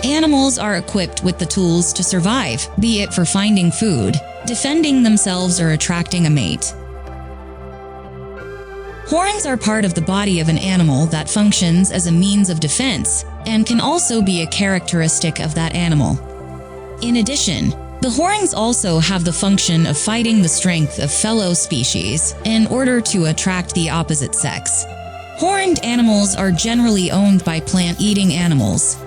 Animals are equipped with the tools to survive, be it for finding food, defending themselves, or attracting a mate. Horns are part of the body of an animal that functions as a means of defense and can also be a characteristic of that animal. In addition, the horns also have the function of fighting the strength of fellow species in order to attract the opposite sex. Horned animals are generally owned by plant-eating animals.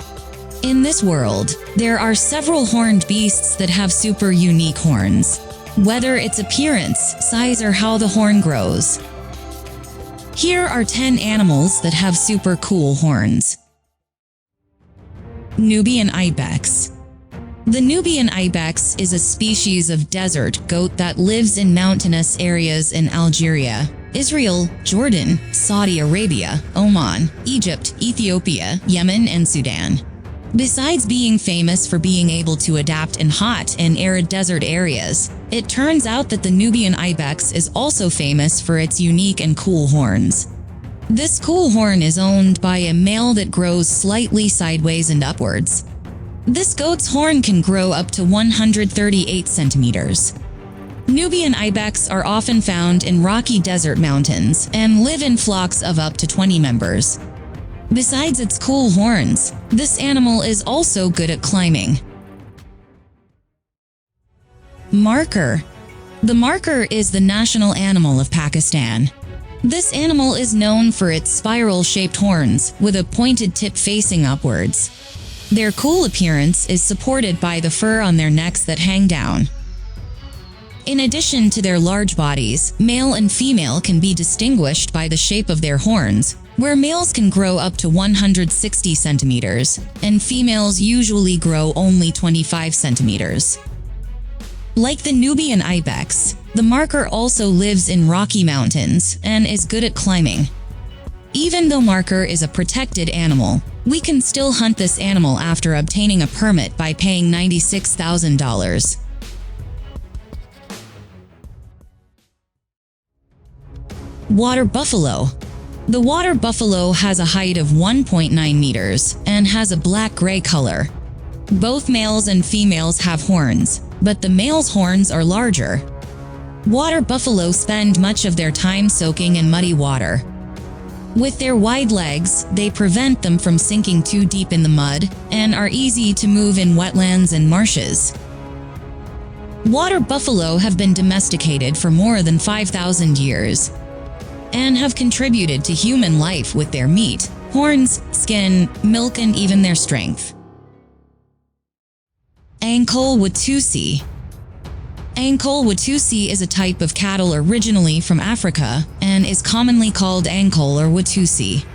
In this world, there are several horned beasts that have super unique horns, whether its appearance, size, or how the horn grows. Here are 10 animals that have super cool horns. Nubian ibex. The Nubian ibex is a species of desert goat that lives in mountainous areas in Algeria, Israel, Jordan, Saudi Arabia, Oman, Egypt, Ethiopia, Yemen, and Sudan. Besides being famous for being able to adapt in hot and arid desert areas, it turns out that the Nubian ibex is also famous for its unique and cool horns. This cool horn is owned by a male that grows slightly sideways and upwards. This goat's horn can grow up to 138 centimeters. Nubian ibex are often found in rocky desert mountains and live in flocks of up to 20 members. Besides its cool horns, this animal is also good at climbing. Markhor. The markhor is the national animal of Pakistan. This animal is known for its spiral-shaped horns with a pointed tip facing upwards. Their cool appearance is supported by the fur on their necks that hang down. In addition to their large bodies, male and female can be distinguished by the shape of their horns, where males can grow up to 160 centimeters, and females usually grow only 25 centimeters. Like the Nubian ibex, the markhor also lives in rocky mountains and is good at climbing. Even though markhor is a protected animal, we can still hunt this animal after obtaining a permit by paying $96,000. Water buffalo. The water buffalo has a height of 1.9 meters and has a black-gray color. Both males and females have horns, but the male's horns are larger. Water buffalo spend much of their time soaking in muddy water. With their wide legs, they prevent them from sinking too deep in the mud and are easy to move in wetlands and marshes. Water buffalo have been domesticated for more than 5,000 years and have contributed to human life with their meat, horns, skin, milk, and even their strength. Ankole Watusi. Ankole Watusi is a type of cattle originally from Africa and is commonly called Ankole or Watusi.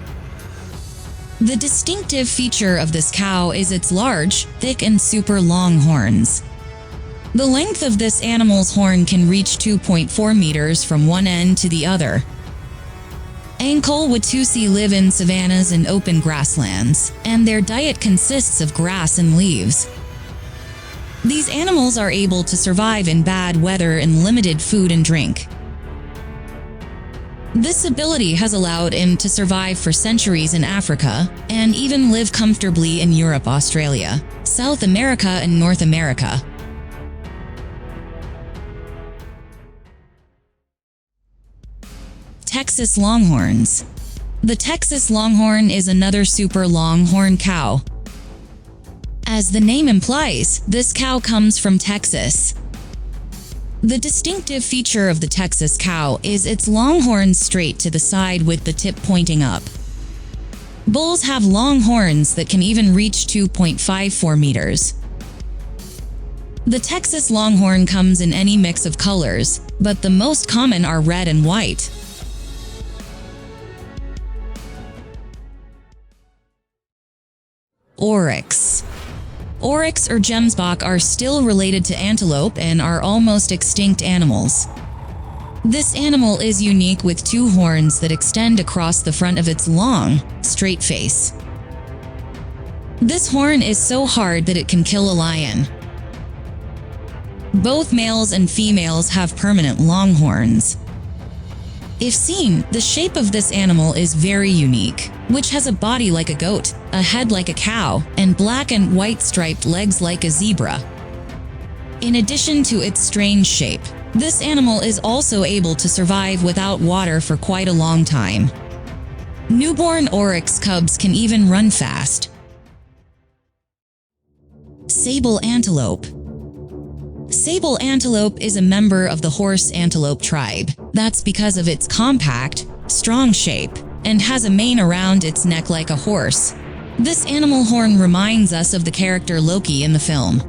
The distinctive feature of this cow is its large, thick, and super long horns. The length of this animal's horn can reach 2.4 meters from one end to the other. Ankole Watusi live in savannas and open grasslands, and their diet consists of grass and leaves. These animals are able to survive in bad weather and limited food and drink. This ability has allowed him to survive for centuries in Africa and even live comfortably in Europe, Australia, South America, and North America. Texas Longhorns. The Texas Longhorn is another super longhorn cow. As the name implies, this cow comes from Texas. The distinctive feature of the Texas cow is its long horns straight to the side with the tip pointing up. Bulls have long horns that can even reach 2.54 meters. The Texas Longhorn comes in any mix of colors, but the most common are red and white. Oryx. Oryx or gemsbok are still related to antelope and are almost extinct animals. This animal is unique with two horns that extend across the front of its long, straight face. This horn is so hard that it can kill a lion. Both males and females have permanent long horns. If seen, the shape of this animal is very unique, which has a body like a goat, a head like a cow, and black and white striped legs like a zebra. In addition to its strange shape, this animal is also able to survive without water for quite a long time. Newborn oryx cubs can even run fast. Sable antelope. Sable antelope is a member of the horse antelope tribe. That's because of its compact, strong shape, and has a mane around its neck like a horse. This animal horn reminds us of the character Loki in the film.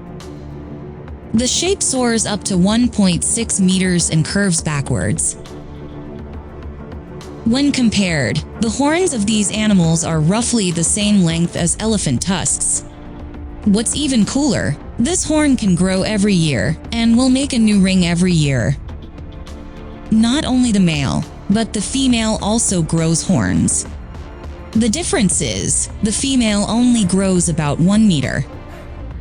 The shape soars up to 1.6 meters and curves backwards. When compared, the horns of these animals are roughly the same length as elephant tusks. What's even cooler, this horn can grow every year and will make a new ring every year. Not only the male, but the female also grows horns. The difference is, the female only grows about 1 meter.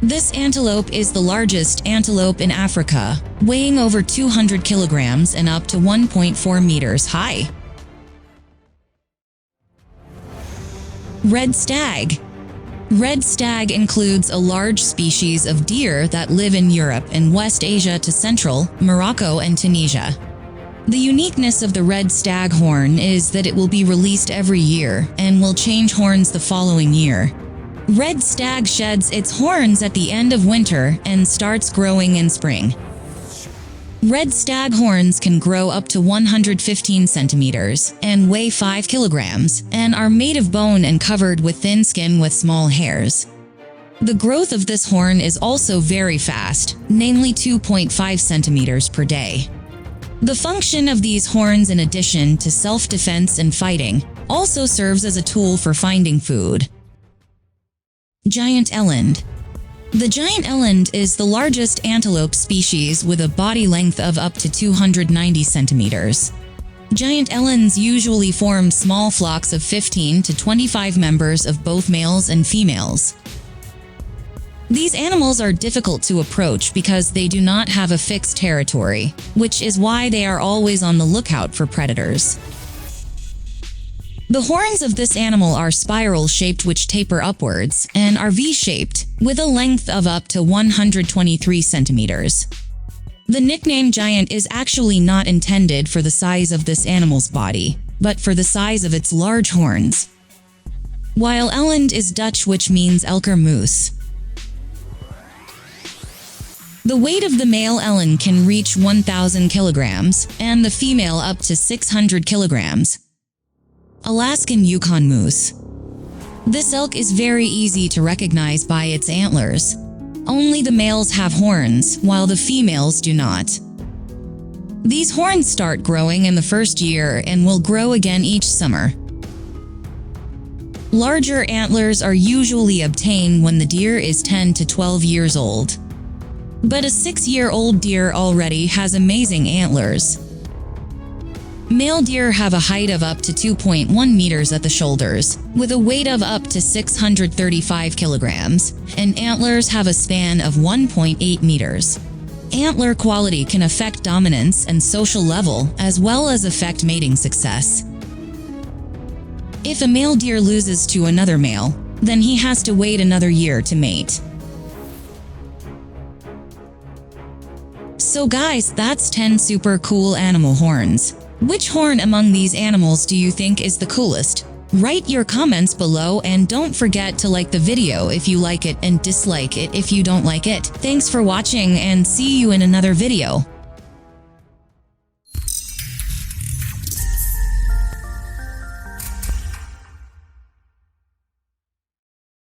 This antelope is the largest antelope in Africa, weighing over 200 kilograms and up to 1.4 meters high. Red stag. Red stag includes a large species of deer that live in Europe and West Asia to Central, Morocco and Tunisia. The uniqueness of the red stag horn is that it will be released every year and will change horns the following year. Red stag sheds its horns at the end of winter and starts growing in spring. Red stag horns can grow up to 115 centimeters and weigh 5 kilograms and are made of bone and covered with thin skin with small hairs. The growth of this horn is also very fast, namely 2.5 centimeters per day. The function of these horns, in addition to self-defense and fighting, also serves as a tool for finding food. Giant eland. The giant eland is the largest antelope species with a body length of up to 290 centimeters. Giant elands usually form small flocks of 15 to 25 members of both males and females. These animals are difficult to approach because they do not have a fixed territory, which is why they are always on the lookout for predators. The horns of this animal are spiral-shaped, which taper upwards, and are V-shaped, with a length of up to 123 centimeters. The nickname giant is actually not intended for the size of this animal's body, but for the size of its large horns. While eland is Dutch, which means elker moose. The weight of the male eland can reach 1,000 kilograms, and the female up to 600 kilograms. Alaskan Yukon moose. This elk is very easy to recognize by its antlers. Only the males have horns, while the females do not. These horns start growing in the first year and will grow again each summer. Larger antlers are usually obtained when the deer is 10 to 12 years old. But a 6-year-old deer already has amazing antlers. Male deer have a height of up to 2.1 meters at the shoulders, with a weight of up to 635 kilograms, and antlers have a span of 1.8 meters. Antler quality can affect dominance and social level, as well as affect mating success. If a male deer loses to another male, then he has to wait another year to mate. So guys, that's 10 super cool animal horns. Which horn among these animals do you think is the coolest? Write your comments below and don't forget to like the video if you like it and dislike it if you don't like it. Thanks for watching and see you in another video.